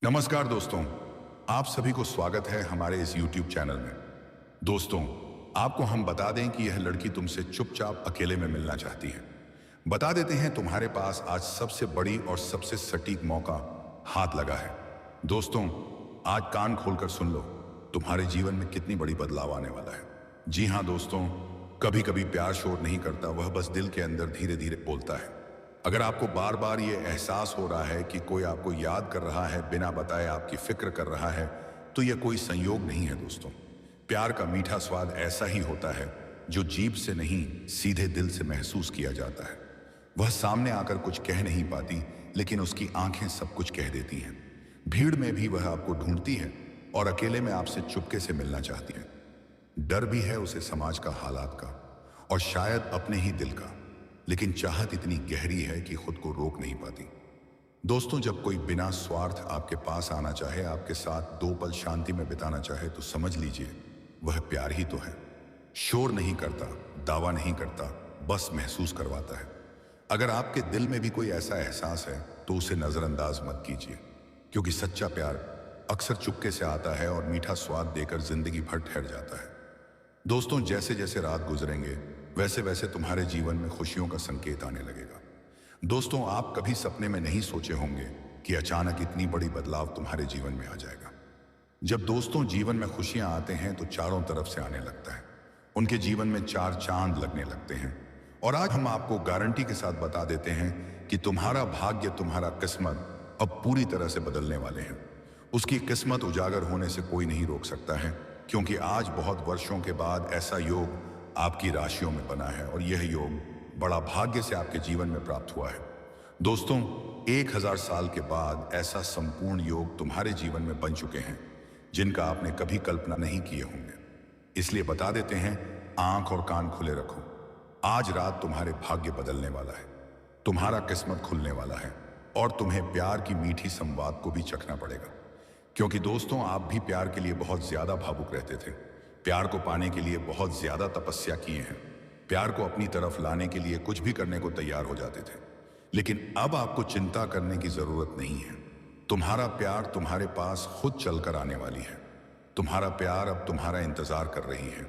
नमस्कार दोस्तों, आप सभी को स्वागत है हमारे इस YouTube चैनल में। दोस्तों, आपको हम बता दें कि यह लड़की तुमसे चुपचाप अकेले में मिलना चाहती है। बता देते हैं तुम्हारे पास आज सबसे बड़ी और सबसे सटीक मौका हाथ लगा है। दोस्तों, आज कान खोलकर सुन लो, तुम्हारे जीवन में कितनी बड़ी बदलाव आने वाला है। जी हाँ दोस्तों, कभी कभी प्यार शोर नहीं करता, वह बस दिल के अंदर धीरे धीरे बोलता है। अगर आपको बार बार ये एहसास हो रहा है कि कोई आपको याद कर रहा है, बिना बताए आपकी फिक्र कर रहा है, तो यह कोई संयोग नहीं है दोस्तों। प्यार का मीठा स्वाद ऐसा ही होता है जो जीभ से नहीं, सीधे दिल से महसूस किया जाता है। वह सामने आकर कुछ कह नहीं पाती, लेकिन उसकी आंखें सब कुछ कह देती हैं। भीड़ में भी वह आपको ढूंढती है और अकेले में आपसे चुपके से मिलना चाहती है। डर भी है उसे समाज का, हालात का, और शायद अपने ही दिल का। लेकिन चाहत इतनी गहरी है कि खुद को रोक नहीं पाती। दोस्तों, जब कोई बिना स्वार्थ आपके पास आना चाहे, आपके साथ दो पल शांति में बिताना चाहे, तो समझ लीजिए वह प्यार ही तो है। शोर नहीं करता, दावा नहीं करता, बस महसूस करवाता है। अगर आपके दिल में भी कोई ऐसा एहसास है तो उसे नजरअंदाज मत कीजिए, क्योंकि सच्चा प्यार अक्सर चुपके से आता है और मीठा स्वाद देकर जिंदगी भर ठहर जाता है। दोस्तों, जैसे जैसे रात गुजरेंगे वैसे वैसे तुम्हारे जीवन में खुशियों का संकेत आने लगेगा। दोस्तों, आप कभी सपने में नहीं सोचे होंगे कि अचानक इतनी बड़ी बदलाव तुम्हारे जीवन में आ जाएगा। जब दोस्तों जीवन में खुशियां आते हैं तो चारों तरफ से आने लगता है। उनके जीवन में चार चांद लगने लगते हैं। और आज हम आपको गारंटी के साथ बता देते हैं कि तुम्हारा भाग्य, तुम्हारा किस्मत अब पूरी तरह से बदलने वाले हैं। उसकी किस्मत उजागर होने से कोई नहीं रोक सकता है, क्योंकि आज बहुत वर्षों के बाद ऐसा योग आपकी राशियों में बना है और यह योग बड़ा भाग्य से आपके जीवन में प्राप्त हुआ है। दोस्तों, 1000 साल के बाद ऐसा संपूर्ण योग तुम्हारे जीवन में बन चुके हैं जिनका आपने कभी कल्पना नहीं किए होंगे। इसलिए बता देते हैं, आंख और कान खुले रखो। आज रात तुम्हारे भाग्य बदलने वाला है, तुम्हारा किस्मत खुलने वाला है और तुम्हें प्यार की मीठी संवाद को भी चखना पड़ेगा। क्योंकि दोस्तों, आप भी प्यार के लिए बहुत ज्यादा भावुक रहते थे, प्यार को पाने के लिए बहुत ज्यादा तपस्या किए हैं, प्यार को अपनी तरफ लाने के लिए कुछ भी करने को तैयार हो जाते थे। लेकिन अब आपको चिंता करने की जरूरत नहीं है। तुम्हारा प्यार तुम्हारे पास खुद चलकर आने वाली है। तुम्हारा प्यार अब तुम्हारा इंतजार कर रही है,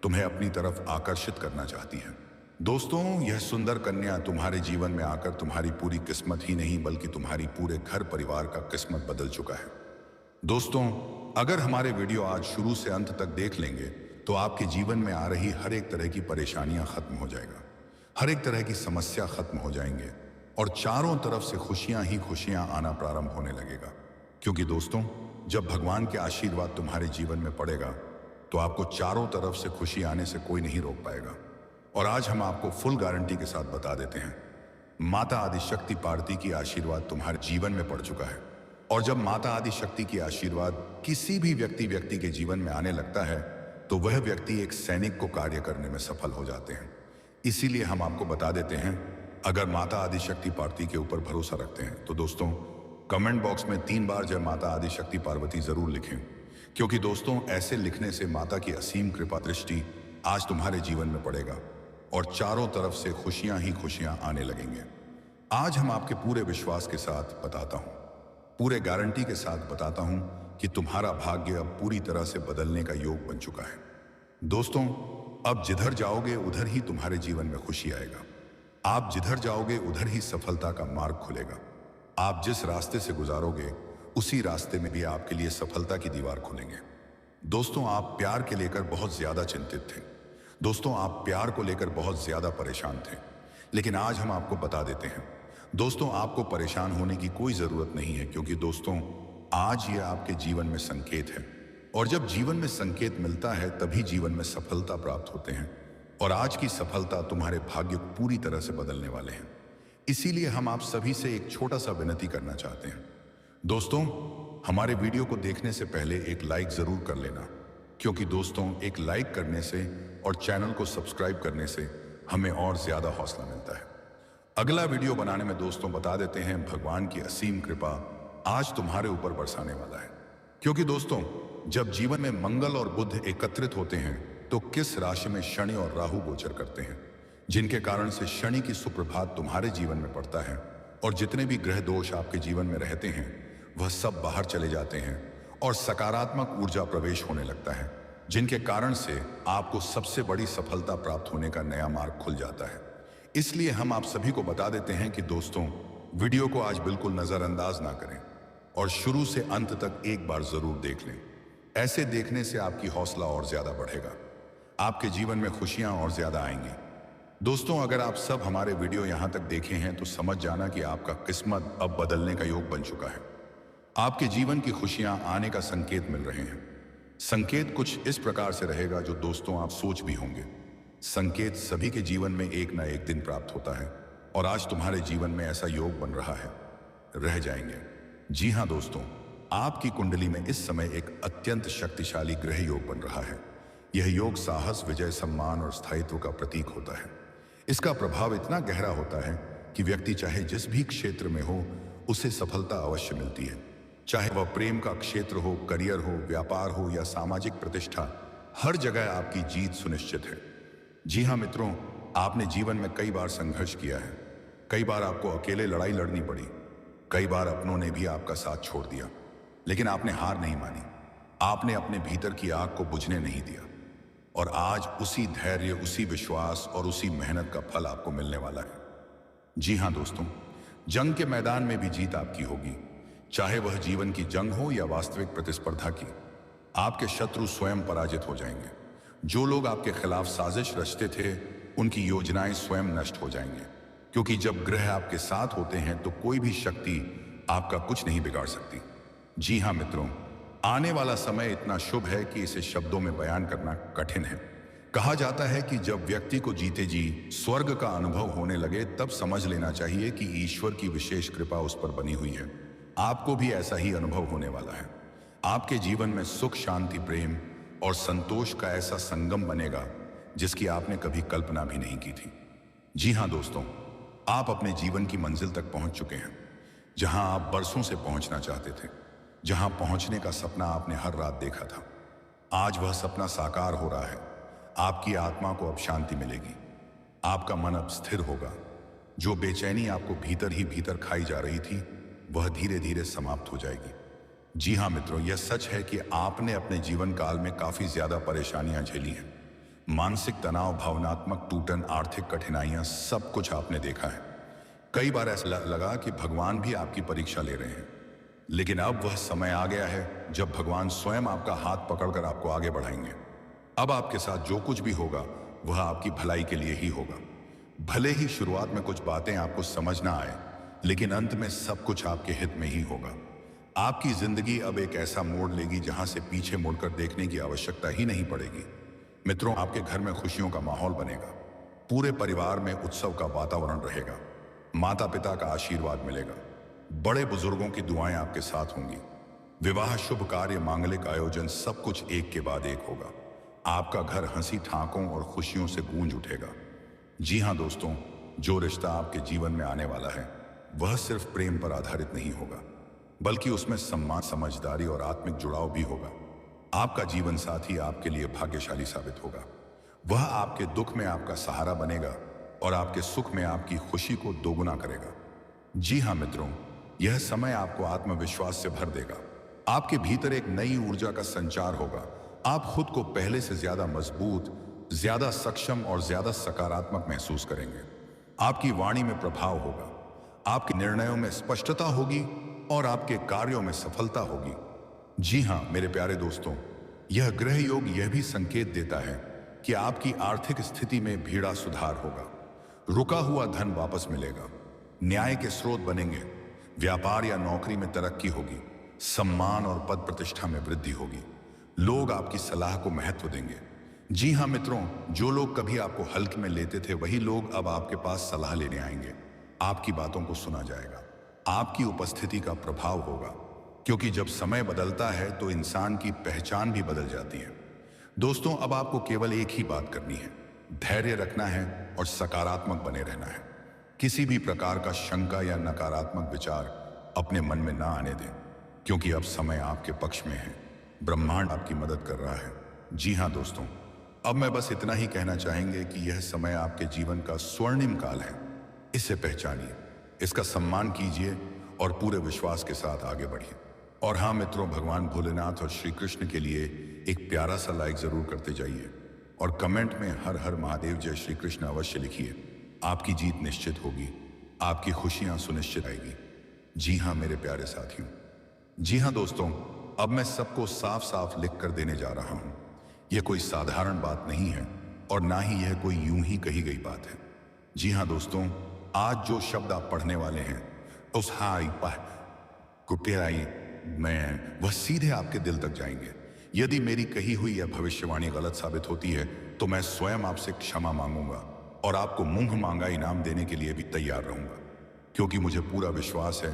तुम्हें अपनी तरफ आकर्षित करना चाहती है। दोस्तों, यह सुंदर कन्या तुम्हारे जीवन में आकर तुम्हारी पूरी किस्मत ही नहीं, बल्कि तुम्हारी पूरे घर परिवार का किस्मत बदल चुका है। दोस्तों, अगर हमारे वीडियो आज शुरू से अंत तक देख लेंगे तो आपके जीवन में आ रही हर एक तरह की परेशानियां खत्म हो जाएगा, हर एक तरह की समस्या खत्म हो जाएंगे और चारों तरफ से खुशियां ही खुशियां आना प्रारंभ होने लगेगा। क्योंकि दोस्तों, जब भगवान के आशीर्वाद तुम्हारे जीवन में पड़ेगा तो आपको चारों तरफ से खुशी आने से कोई नहीं रोक पाएगा। और आज हम आपको फुल गारंटी के साथ बता देते हैं, माता आदिशक्ति पार्वती की आशीर्वाद तुम्हारे जीवन में पड़ चुका है। और जब माता आदिशक्ति की आशीर्वाद किसी भी व्यक्ति के जीवन में आने लगता है तो वह व्यक्ति एक सैनिक को कार्य करने में सफल हो जाते हैं। इसीलिए हम आपको बता देते हैं, अगर माता आदिशक्ति पार्वती के ऊपर भरोसा रखते हैं तो दोस्तों, कमेंट बॉक्स में 3 बार जय माता आदिशक्ति पार्वती जरूर लिखें। क्योंकि दोस्तों, ऐसे लिखने से माता की असीम कृपा दृष्टि आज तुम्हारे जीवन में पड़ेगा और चारों तरफ से खुशियां ही खुशियां आने लगेंगे। आज हम आपके पूरे विश्वास के साथ बताता हूं, पूरे गारंटी के साथ बताता हूं कि तुम्हारा भाग्य अब पूरी तरह से बदलने का योग बन चुका है। दोस्तों, अब जिधर जाओगे उधर ही तुम्हारे जीवन में खुशी आएगा। आप जिधर जाओगे उधर ही सफलता का मार्ग खुलेगा। आप जिस रास्ते से गुजारोगे उसी रास्ते में भी आपके लिए सफलता की दीवार खुलेंगे। दोस्तों, आप प्यार के लेकर बहुत ज्यादा चिंतित थे। दोस्तों, आप प्यार को लेकर बहुत ज्यादा परेशान थे। लेकिन आज हम आपको बता देते हैं, दोस्तों, आपको परेशान होने की कोई जरूरत नहीं है। क्योंकि दोस्तों, आज ये आपके जीवन में संकेत है और जब जीवन में संकेत मिलता है तभी जीवन में सफलता प्राप्त होते हैं। और आज की सफलता तुम्हारे भाग्य को पूरी तरह से बदलने वाले हैं। इसीलिए हम आप सभी से एक छोटा सा विनती करना चाहते हैं। दोस्तों, हमारे वीडियो को देखने से पहले एक लाइक जरूर कर लेना, क्योंकि दोस्तों, एक लाइक करने से और चैनल को सब्सक्राइब करने से हमें और ज्यादा हौसला मिलता है। अगला वीडियो बनाने में दोस्तों बता देते हैं, भगवान की असीम कृपा आज तुम्हारे ऊपर बरसाने वाला है। क्योंकि दोस्तों, जब जीवन में मंगल और बुध एकत्रित होते हैं तो किस राशि में शनि और राहु गोचर करते हैं, जिनके कारण से शनि की सुप्रभात तुम्हारे जीवन में पड़ता है और जितने भी ग्रह दोष आपके जीवन में रहते हैं वह सब बाहर चले जाते हैं और सकारात्मक ऊर्जा प्रवेश होने लगता है, जिनके कारण से आपको सबसे बड़ी सफलता प्राप्त होने का नया मार्ग खुल जाता है। इसलिए हम आप सभी को बता देते हैं कि दोस्तों, वीडियो को आज बिल्कुल नज़रअंदाज ना करें और शुरू से अंत तक एक बार जरूर देख लें। ऐसे देखने से आपकी हौसला और ज्यादा बढ़ेगा, आपके जीवन में खुशियां और ज्यादा आएंगी। दोस्तों, अगर आप सब हमारे वीडियो यहां तक देखे हैं तो समझ जाना कि आपका किस्मत अब बदलने का योग बन चुका है। आपके जीवन की खुशियां आने का संकेत मिल रहे हैं। संकेत कुछ इस प्रकार से रहेगा जो दोस्तों आप सोच भी होंगे। संकेत सभी के जीवन में एक ना एक दिन प्राप्त होता है और आज तुम्हारे जीवन में ऐसा योग बन रहा है, रह जाएंगे। जी हाँ दोस्तों, आपकी कुंडली में इस समय एक अत्यंत शक्तिशाली ग्रह योग बन रहा है। यह योग साहस, विजय, सम्मान और स्थायित्व का प्रतीक होता है। इसका प्रभाव इतना गहरा होता है कि व्यक्ति चाहे जिस भी क्षेत्र में हो, उसे सफलता अवश्य मिलती है। चाहे वह प्रेम का क्षेत्र हो, करियर हो, व्यापार हो या सामाजिक प्रतिष्ठा, हर जगह आपकी जीत सुनिश्चित है। जी हाँ मित्रों, आपने जीवन में कई बार संघर्ष किया है। कई बार आपको अकेले लड़ाई लड़नी पड़ी, कई बार अपनों ने भी आपका साथ छोड़ दिया, लेकिन आपने हार नहीं मानी। आपने अपने भीतर की आग को बुझने नहीं दिया और आज उसी धैर्य, उसी विश्वास और उसी मेहनत का फल आपको मिलने वाला है। जी हाँ दोस्तों, जंग के मैदान में भी जीत आपकी होगी, चाहे वह जीवन की जंग हो या वास्तविक प्रतिस्पर्धा की। आपके शत्रु स्वयं पराजित हो जाएंगे। जो लोग आपके खिलाफ साजिश रचते थे, उनकी योजनाएं स्वयं नष्ट हो जाएंगे, क्योंकि जब ग्रह आपके साथ होते हैं तो कोई भी शक्ति आपका कुछ नहीं बिगाड़ सकती। जी हाँ मित्रों, आने वाला समय इतना शुभ है कि इसे शब्दों में बयान करना कठिन है। कहा जाता है कि जब व्यक्ति को जीते जी स्वर्ग का अनुभव होने लगे, तब समझ लेना चाहिए कि ईश्वर की विशेष कृपा उस पर बनी हुई है। आपको भी ऐसा ही अनुभव होने वाला है। आपके जीवन में सुख, शांति, प्रेम और संतोष का ऐसा संगम बनेगा जिसकी आपने कभी कल्पना भी नहीं की थी। जी हाँ दोस्तों, आप अपने जीवन की मंजिल तक पहुंच चुके हैं, जहां आप बरसों से पहुंचना चाहते थे, जहां पहुंचने का सपना आपने हर रात देखा था। आज वह सपना साकार हो रहा है। आपकी आत्मा को अब शांति मिलेगी, आपका मन अब स्थिर होगा। जो बेचैनी आपको भीतर ही भीतर खाई जा रही थी, वह धीरे धीरे समाप्त हो जाएगी। जी हाँ मित्रों, यह सच है कि आपने अपने जीवन काल में काफी ज्यादा परेशानियां झेली हैं। मानसिक तनाव, भावनात्मक टूटन, आर्थिक कठिनाइयां, सब कुछ आपने देखा है। कई बार ऐसा लगा कि भगवान भी आपकी परीक्षा ले रहे हैं, लेकिन अब वह समय आ गया है जब भगवान स्वयं आपका हाथ पकड़कर आपको आगे बढ़ाएंगे। अब आपके साथ जो कुछ भी होगा वह आपकी भलाई के लिए ही होगा। भले ही शुरुआत में कुछ बातें आपको समझ ना आए, लेकिन अंत में सब कुछ आपके हित में ही होगा। आपकी जिंदगी अब एक ऐसा मोड़ लेगी जहां से पीछे मुड़कर देखने की आवश्यकता ही नहीं पड़ेगी। मित्रों, आपके घर में खुशियों का माहौल बनेगा। पूरे परिवार में उत्सव का वातावरण रहेगा। माता पिता का आशीर्वाद मिलेगा। बड़े बुजुर्गों की दुआएं आपके साथ होंगी। विवाह, शुभ कार्य, मांगलिक आयोजन, सब कुछ एक के बाद एक होगा। आपका घर हंसी, ठाकों और खुशियों से गूंज उठेगा। जी हाँ दोस्तों, जो रिश्ता आपके जीवन में आने वाला है वह सिर्फ प्रेम पर आधारित नहीं होगा, बल्कि उसमें सम्मान, समझदारी और आत्मिक जुड़ाव भी होगा। आपका जीवन साथी आपके लिए भाग्यशाली साबित होगा। वह आपके दुख में आपका सहारा बनेगा और आपके सुख में आपकी खुशी को दोगुना करेगा। जी हाँ मित्रों, यह समय आपको आत्मविश्वास से भर देगा। आपके भीतर एक नई ऊर्जा का संचार होगा। आप खुद को पहले से ज्यादा मजबूत, ज्यादा सक्षम और ज्यादा सकारात्मक महसूस करेंगे। आपकी वाणी में प्रभाव होगा, आपके निर्णयों में स्पष्टता होगी और आपके कार्यों में सफलता होगी। जी हाँ मेरे प्यारे दोस्तों, यह ग्रह योग यह भी संकेत देता है कि आपकी आर्थिक स्थिति में भीड़ा सुधार होगा। रुका हुआ धन वापस मिलेगा, न्याय के स्रोत बनेंगे, व्यापार या नौकरी में तरक्की होगी, सम्मान और पद प्रतिष्ठा में वृद्धि होगी। लोग आपकी सलाह को महत्व देंगे। जी हाँ मित्रों, जो लोग कभी आपको हल्के में लेते थे, वही लोग अब आपके पास सलाह लेने आएंगे। आपकी बातों को सुना जाएगा। आपकी उपस्थिति का प्रभाव होगा, क्योंकि जब समय बदलता है तो इंसान की पहचान भी बदल जाती है। दोस्तों, अब आपको केवल एक ही बात करनी है, धैर्य रखना है और सकारात्मक बने रहना है। किसी भी प्रकार का शंका या नकारात्मक विचार अपने मन में ना आने दें, क्योंकि अब समय आपके पक्ष में है। ब्रह्मांड आपकी मदद कर रहा है। जी हाँ दोस्तों, अब मैं बस इतना ही कहना चाहेंगे कि यह समय आपके जीवन का स्वर्णिम काल है। इसे पहचानिए, इसका सम्मान कीजिए और पूरे विश्वास के साथ आगे बढ़िए। और हाँ मित्रों, भगवान भोलेनाथ और श्री कृष्ण के लिए एक प्यारा सा लाइक जरूर करते जाइए और कमेंट में हर हर महादेव जय श्री कृष्ण अवश्य लिखिए। आपकी जीत निश्चित होगी, आपकी खुशियां सुनिश्चित आएगी। जी हाँ मेरे प्यारे साथियों, जी हाँ दोस्तों, अब मैं सबको साफ साफ लिख कर देने जा रहा हूं। यह कोई साधारण बात नहीं है और ना ही यह कोई यूं ही कही गई बात है। जी हाँ दोस्तों, आज जो शब्द आप पढ़ने वाले हैं उस हाई पह कुटेराई में वह सीधे आपके दिल तक जाएंगे। यदि मेरी कही हुई यह भविष्यवाणी गलत साबित होती है तो मैं स्वयं आपसे क्षमा मांगूंगा और आपको मुंह मांगा इनाम देने के लिए भी तैयार रहूंगा, क्योंकि मुझे पूरा विश्वास है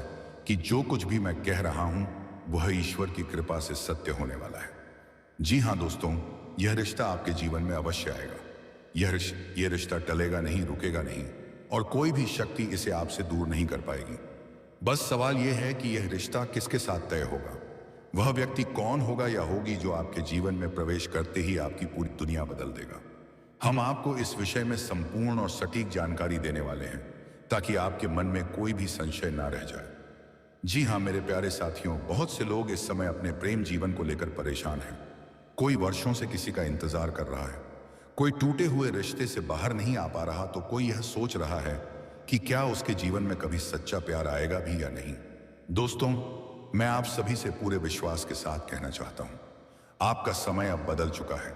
कि जो कुछ भी मैं कह रहा हूं वह ईश्वर की कृपा से सत्य होने वाला है। जी हाँ दोस्तों, यह रिश्ता आपके जीवन में अवश्य आएगा। यह रिश्ता टलेगा नहीं, रुकेगा नहीं और कोई भी शक्ति इसे आपसे दूर नहीं कर पाएगी। बस सवाल यह है कि यह रिश्ता किसके साथ तय होगा। वह व्यक्ति कौन होगा या होगी जो आपके जीवन में प्रवेश करते ही आपकी पूरी दुनिया बदल देगा। हम आपको इस विषय में संपूर्ण और सटीक जानकारी देने वाले हैं ताकि आपके मन में कोई भी संशय ना रह जाए। जी हाँ मेरे प्यारे साथियों, बहुत से लोग इस समय अपने प्रेम जीवन को लेकर परेशान हैं। कोई वर्षों से किसी का इंतजार कर रहा है, कोई टूटे हुए रिश्ते से बाहर नहीं आ पा रहा, तो कोई यह सोच रहा है कि क्या उसके जीवन में कभी सच्चा प्यार आएगा भी या नहीं। दोस्तों, मैं आप सभी से पूरे विश्वास के साथ कहना चाहता हूं, आपका समय अब बदल चुका है।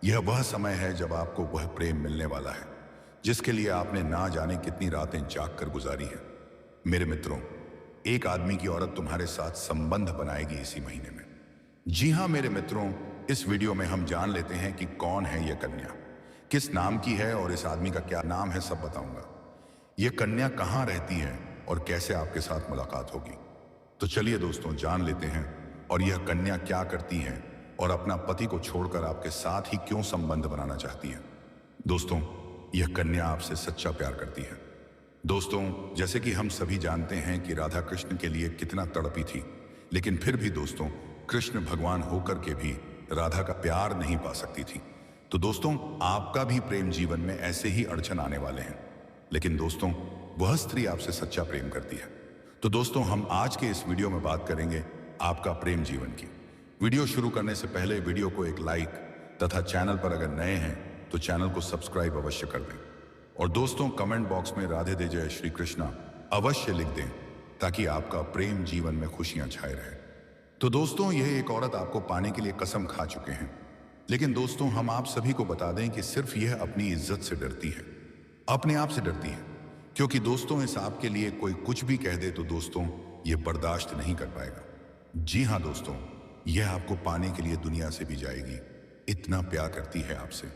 यह वह समय है जब आपको वह प्रेम मिलने वाला है जिसके लिए आपने ना जाने कितनी रातें जाग कर गुजारी है। मेरे मित्रों, एक आदमी की औरत तुम्हारे साथ संबंध बनाएगी इसी महीने में। जी हाँ मेरे मित्रों, इस वीडियो में हम जान लेते हैं कि कौन है यह कन्या, किस नाम की है और इस आदमी का क्या नाम है, सब बताऊंगा। यह कन्या कहाँ रहती है और कैसे आपके साथ मुलाकात होगी। तो चलिए दोस्तों जान लेते हैं, और यह कन्या क्या करती है और अपना पति को छोड़कर आपके साथ ही क्यों संबंध बनाना चाहती है। दोस्तों, यह कन्या आपसे सच्चा प्यार करती है। दोस्तों, जैसे कि हम सभी जानते हैं कि राधा कृष्ण के लिए कितना तड़पी थी, लेकिन फिर भी दोस्तों, कृष्ण भगवान होकर के भी राधा का प्यार नहीं पा सकती थी। तो दोस्तों, आपका भी प्रेम जीवन में ऐसे ही अड़चन आने वाले हैं, लेकिन दोस्तों वह स्त्री आपसे सच्चा प्रेम करती है। तो दोस्तों, हम आज के इस वीडियो में बात करेंगे आपका प्रेम जीवन की। वीडियो शुरू करने से पहले वीडियो को एक लाइक तथा चैनल पर अगर नए हैं तो चैनल को सब्सक्राइब अवश्य कर दें। और दोस्तों, कमेंट बॉक्स में राधे दे जय श्री कृष्णा अवश्य लिख दें ताकि आपका प्रेम जीवन में खुशियां छाए रहे। तो दोस्तों, यह एक औरत आपको पाने के लिए कसम खा चुके हैं, लेकिन दोस्तों हम आप सभी को बता दें कि सिर्फ यह अपनी इज्जत से डरती है, अपने आप से डरती है, क्योंकि दोस्तों इस आपके लिए कोई कुछ भी कह दे तो दोस्तों यह बर्दाश्त नहीं कर पाएगा। जी हाँ दोस्तों, यह आपको पाने के लिए दुनिया से भी जाएगी, इतना प्यार करती है आपसे।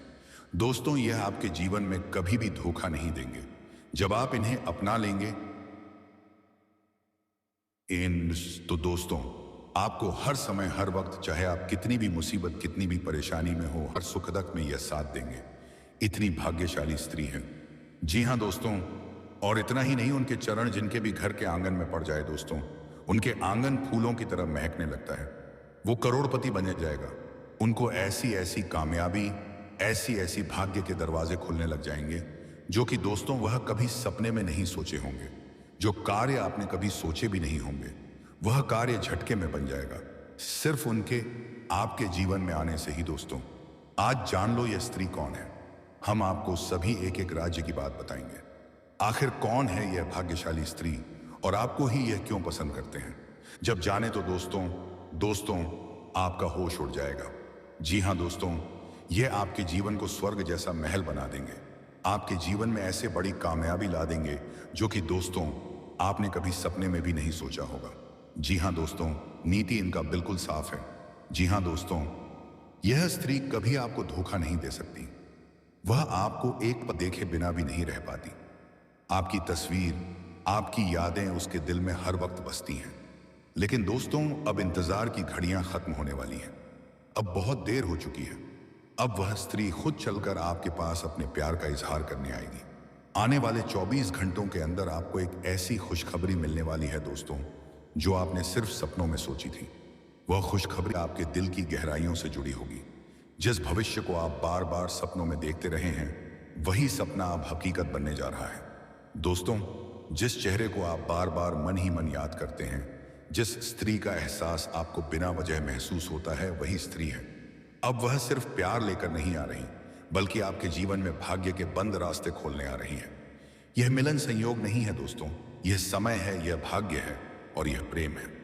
दोस्तों, यह आपके जीवन में कभी भी धोखा नहीं देंगे। जब आप इन्हें अपना लेंगे तो दोस्तों आपको हर समय हर वक्त, चाहे आप कितनी भी मुसीबत कितनी भी परेशानी में हो, हर सुखदक में यह साथ देंगे। इतनी भाग्यशाली स्त्री है। जी हाँ दोस्तों, और इतना ही नहीं, उनके चरण जिनके भी घर के आंगन में पड़ जाए दोस्तों, उनके आंगन फूलों की तरह महकने लगता है। वो करोड़पति बन जाएगा। उनको ऐसी ऐसी कामयाबी, ऐसी ऐसी भाग्य के दरवाजे खुलने लग जाएंगे जो कि दोस्तों वह कभी सपने में नहीं सोचे होंगे। जो कार्य आपने कभी सोचे भी नहीं होंगे वह कार्य झटके में बन जाएगा, सिर्फ उनके आपके जीवन में आने से ही। दोस्तों, आज जान लो यह स्त्री कौन है। हम आपको सभी एक एक राज्य की बात बताएंगे। आखिर कौन है यह भाग्यशाली स्त्री और आपको ही यह क्यों पसंद करते हैं। जब जाने तो दोस्तों आपका होश उड़ जाएगा। जी हाँ दोस्तों, यह आपके जीवन को स्वर्ग जैसा महल बना देंगे, आपके जीवन में ऐसे बड़ी कामयाबी ला देंगे जो कि दोस्तों आपने कभी सपने में भी नहीं सोचा होगा। जी हाँ दोस्तों, नीति इनका बिल्कुल साफ है। जी हाँ दोस्तों, यह स्त्री कभी आपको धोखा नहीं दे सकती। वह आपको एक पल देखे बिना भी नहीं रह पाती। आपकी तस्वीर, आपकी यादें उसके दिल में हर वक्त बसती हैं। लेकिन दोस्तों, अब इंतजार की घड़ियां खत्म होने वाली हैं। अब बहुत देर हो चुकी है। अब वह स्त्री खुद चलकर आपके पास अपने प्यार का इजहार करने आएगी। आने वाले 24 घंटों के अंदर आपको एक ऐसी खुशखबरी मिलने वाली है दोस्तों, जो आपने सिर्फ सपनों में सोची थी। वह खुशखबरी आपके दिल की गहराइयों से जुड़ी होगी। जिस भविष्य को आप बार बार सपनों में देखते रहे हैं, वही सपना अब हकीकत बनने जा रहा है। दोस्तों, जिस चेहरे को आप बार बार मन ही मन याद करते हैं, जिस स्त्री का एहसास आपको बिना वजह महसूस होता है वही स्त्री है। अब वह सिर्फ प्यार लेकर नहीं आ रही, बल्कि आपके जीवन में भाग्य के बंद रास्ते खोलने आ रही है। यह मिलन संयोग नहीं है दोस्तों, यह समय है, यह भाग्य है और यह प्रेम है।